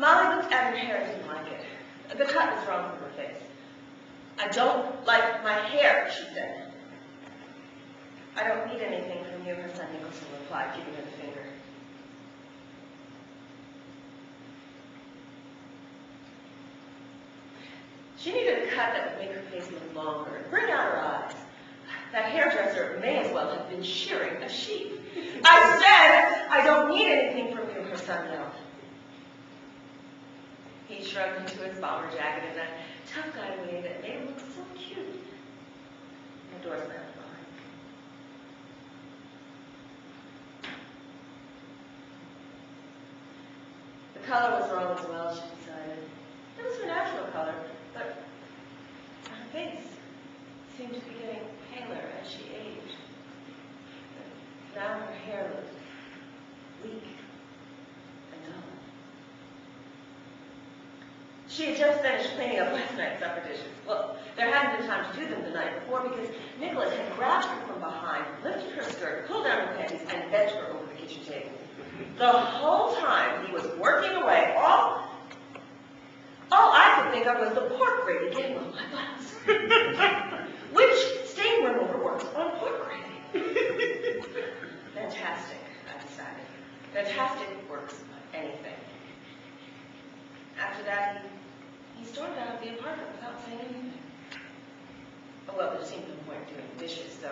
Molly looked at her hair and didn't like it. The cut was wrong from her face. I don't like my hair, she said. I don't need anything from you, her son Nicholson replied, giving her the finger. She needed a cut that would make her face look longer and bring out her eyes. That hairdresser may as well have been shearing a sheep. I said, I don't need anything from you, her son yelled. He shrugged into his bomber jacket in that tough guy way that made him look so cute. The door slammed behind. The color was wrong as well, she decided. It was her natural color, but her face seemed to be getting paler as she aged. Now her hair looked weak and dull. She had just finished cleaning up last night's supper dishes. Well, there hadn't been time to do them the night before because Nicholas had grabbed her from behind, lifted her skirt, pulled down her panties, and bent her over the kitchen table. The whole time he was working away, all I could think of was the pork gravy getting on my buttons. Which stain remover works on pork gravy? Fantastic, I decided. Fantastic works on anything. After that, he stormed out of the apartment without saying anything. Oh, well, there seemed no point doing the dishes, so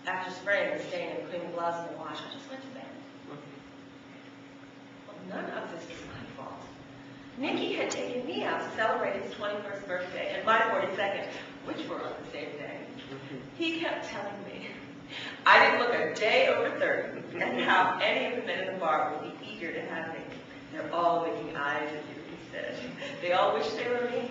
after spraying the stain and cleaning gloves in the wash, I just went to bed. Well, none of this was my fault. Nicky had taken me out to celebrate his 21st birthday and my 42nd, which were on the same day. He kept telling me I didn't look a day over 30 and how any of the men in the bar would be eager to have me. They're all making eyes at you, he said. They all wish they were me.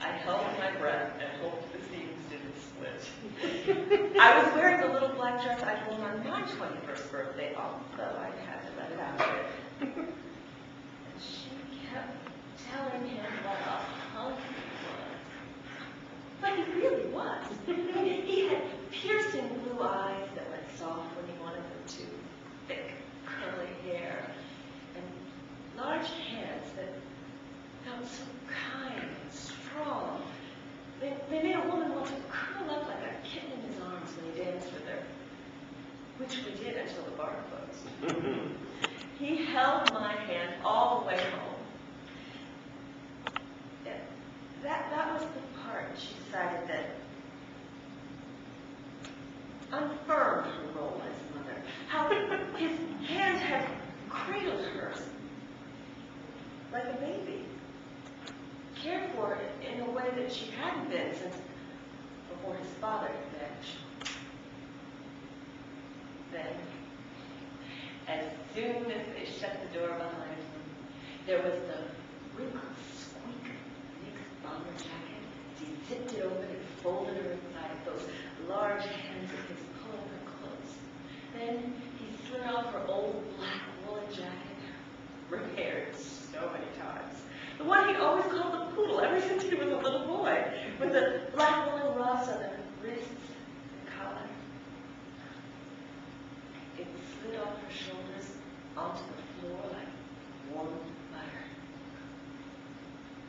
I held my breath and hoped the seams didn't split. I was wearing the little black dress I'd worn on my 21st birthday, although I had to let it out of it. And she kept telling him what a hunk he was. But he really was. He had piercing blue eyes that went soft when he wanted them to, thick, curly hair, and large hands that felt so kind and strong. They made a woman want to curl up like a kitten in his arms when he danced with her, which we did until the bar closed. He held my hand all the way home. That was the part she decided that unfirmed her role as mother. How his hand had cradled hers like a baby, cared for it in a way that she hadn't been since before his father had vanished. Then, as soon as they shut the door behind him, there was the wrinkled squeak of Nick's bomber jacket. He zipped it open and folded her inside those large hands of his, pulling her close. Then he slid off her old black woolen jacket, repaired so many times. The one he'd always called the poodle ever since he was a little boy, with the black woolen ruffs on the wrists and collar. It slid off her shoulders onto the floor like warm butter.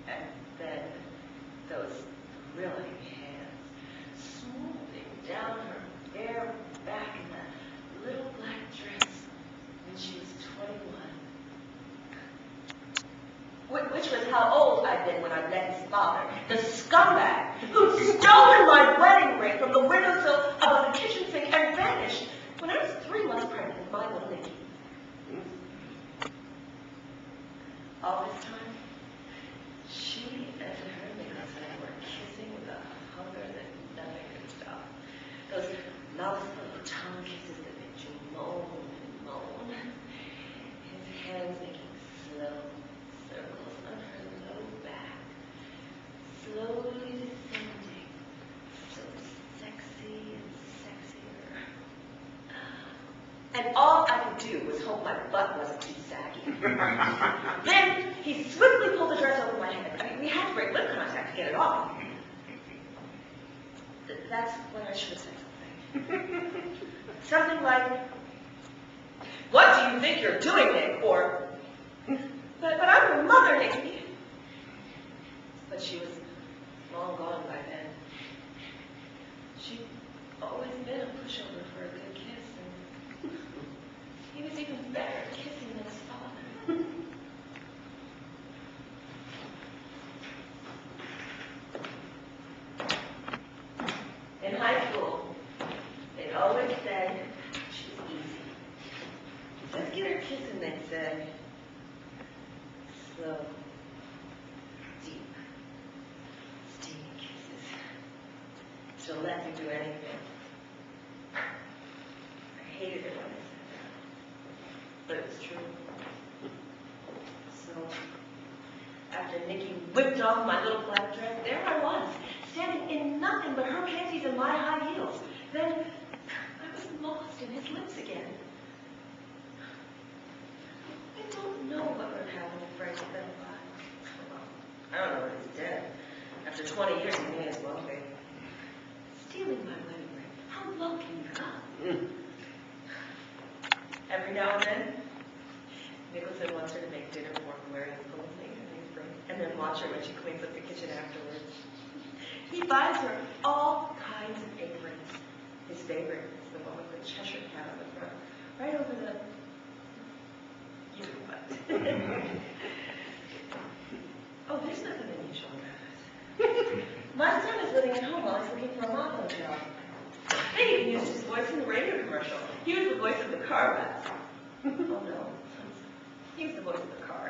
And then those thrilling hands smoothing down her bare back in that little black dress when she was 21. Which was how old I'd been when I met his father, the scumbag who'd stolen my wedding ring from the windowsill above the kitchen sink and vanished when I was 3 months pregnant with my little Nicky. All this time, she and her Nicholson were kissing with a hunger that nothing could stop. Those mouthful tongue kisses that made you moan and moan. His hands making slow circles on her low back, slowly descending, so sexy and sexier. And all I could do was hope my butt wasn't too saggy. Then he swiftly pulled the dress over my head. I mean, we had to break lip contact to get it off. That's when I should have said something. Something like, "What do you think you're doing, Nick?" Or, mother, Nicky. But she was long gone by then. She'd always been a pushover for a good kiss, and he was even better at kissing than his father. In high school, they'd always say she was easy. Just get her kissing, they'd say. Slow, deep, steamy kisses. She'll let you do anything. I hated it when I said that, but it was true. So, after Nicky whipped off my little black dress, there I was, standing in nothing but her panties and my high heels. Then I was lost in his lips again. I don't know what would happen if Frank had been alive. Well, I don't know if he's dead. After 20 years, he may as well be. Stealing my wedding ring. How low can you go? Every now and then, Nicholson wants her to make dinner for him wearing his gold apron, and then watch her when she cleans up the kitchen afterwards. He buys her all kinds of aprons. His favorite is the one with the Cheshire cat on the front, right over the... You know what? Oh, there's nothing unusual about it. My son is living at home while he's looking for a modeling job. They even used his voice in the radio commercial. He was the voice of the car rats. Oh no, he was the voice of the car.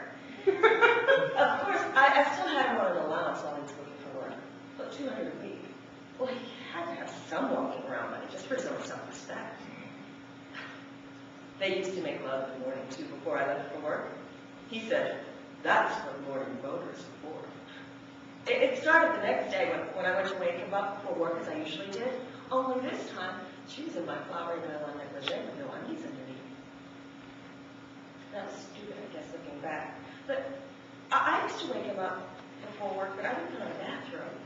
Of course, I still had him on an allowance while he was looking for work. About $200 a week. Well, he had to have some walking around money just for his own self-respect. They used to make love in the morning, too, before I left for work. He said, that's what morning voters are for. It started the next day when I went to wake him up before work, as I usually did. Only this time, she was in my flowery vanilla negligee with no undies underneath. That was stupid, I guess, looking back. But I used to wake him up before work, but I wouldn't put on a bathrobe.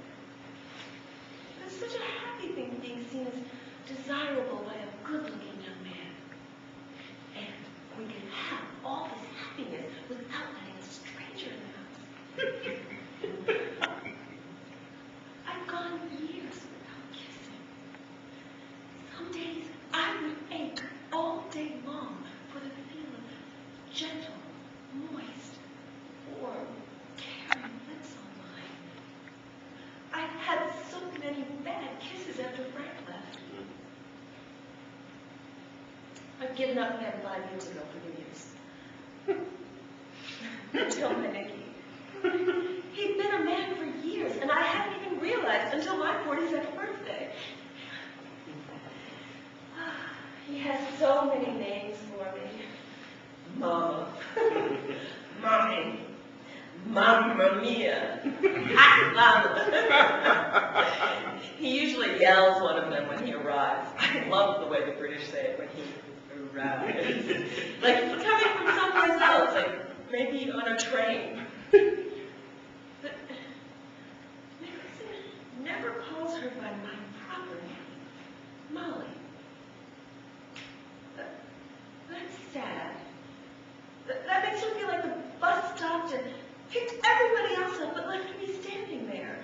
It was such a happy thing being seen as desirable by a good-looking young man. And we could have all this happiness without letting a stranger in the house. I've gone years without kissing. Some days I would ache all day long for the feel of gentle, moist, warm, caring lips on mine. I had so many bad kisses after Frank left. I've given up men 5 years ago for New Year's. Until my Nicky. He'd been a man for years, and I hadn't even realized until my 42nd birthday. He has so many names for me. Mama. Mommy. Mamma mia. Mama. He usually yells one of them when he arrives. I love the way the British say it when he arrives. Like he's coming from someplace else, like maybe on a train. But Nicholson never calls her by my proper name, Molly. That's sad. That makes her feel like the bus stopped and picked everybody else up but left me standing there.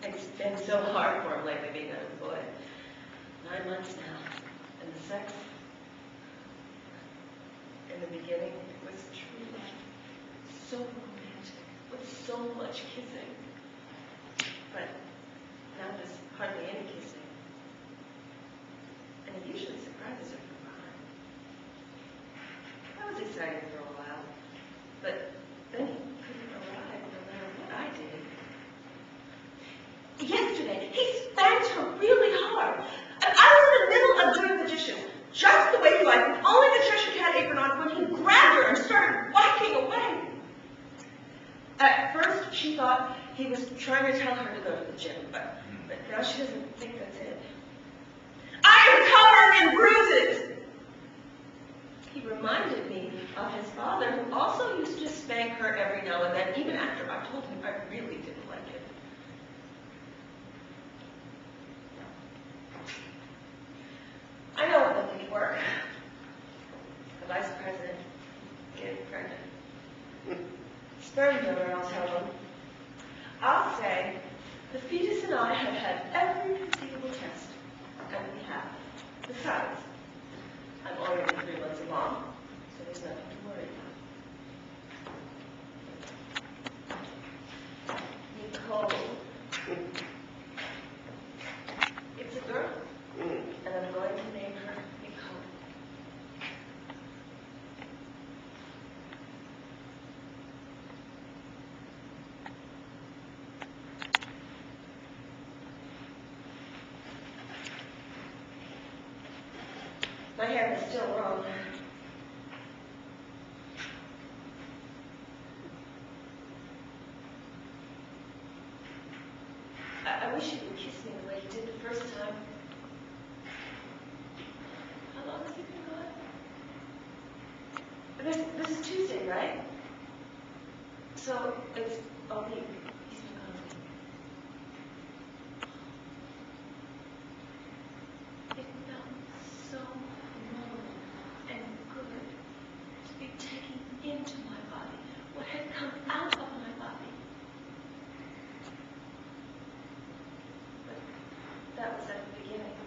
It's been so hard for him lately being unemployed. 9 months now. And the sex? In the beginning, it was truly so romantic, with so much kissing. But now there's hardly any kissing. And it usually surprises her from behind. I was excited for a while, but then he couldn't arrive no matter what I did. Yesterday, he spanked her really hard. And I was in the middle of doing the dishes, just the way he liked, with only the Cheshire cat apron on, when he grabbed her and started whacking away. At first, she thought he was trying to tell her to go to the gym, but now she doesn't think that's it. I am covered in bruises! He reminded me of his father, who also used to spank her every now and then, even after I told him I really didn't like it. I know it won't work. The vice president, getting pregnant. Sperm donor, I'll tell them. I'll say, the fetus and I have had every conceivable test, and we have. Besides, I'm already 3 months along, so there's nothing to worry about. Nicole. It's a girl, and I'm going to name her Nicole. My hair is still wrong. I wish you would kiss me the way you did the first time. How long has he been gone? This is Tuesday, right? So it's a week. He's been gone a week. It felt so warm and good to be taken into my body, what had come out of my body. But that was at the beginning.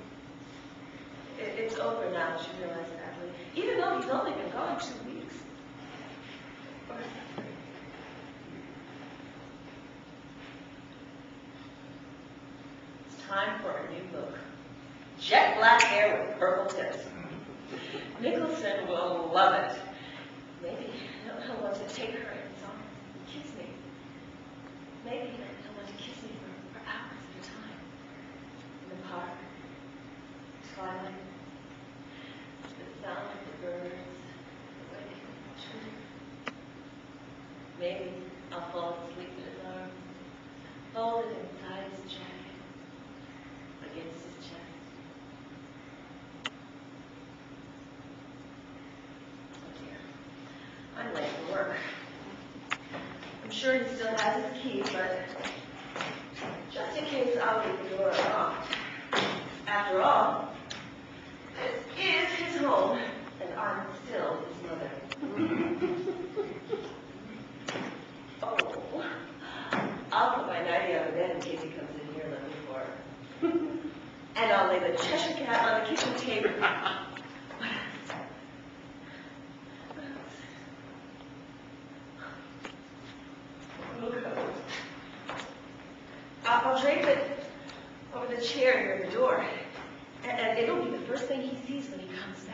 It's over now, that you realize that, Lee. Even though he's only been gone 2 weeks. Or 3. It's time for a new look. Jet black hair with purple tips. Nicholson will love it. Maybe he'll want to take her in his arms and kiss me. Maybe he'll want to kiss me for hours at a time. In the park. Twilight. The sound of the birds. The way they twitter. Maybe I'll fall asleep in his arms. Folded inside his jacket. Against his chest. I'm late for work. I'm sure he still has his key, but just in case I'll leave the door unlocked. After all, this is his home, and I'm still his mother. Oh, I'll put my nightie on the bed in case he comes in here looking for her. And I'll lay the Cheshire Cat on the kitchen table. I'll drape it over the chair near the door, and it'll be the first thing he sees when he comes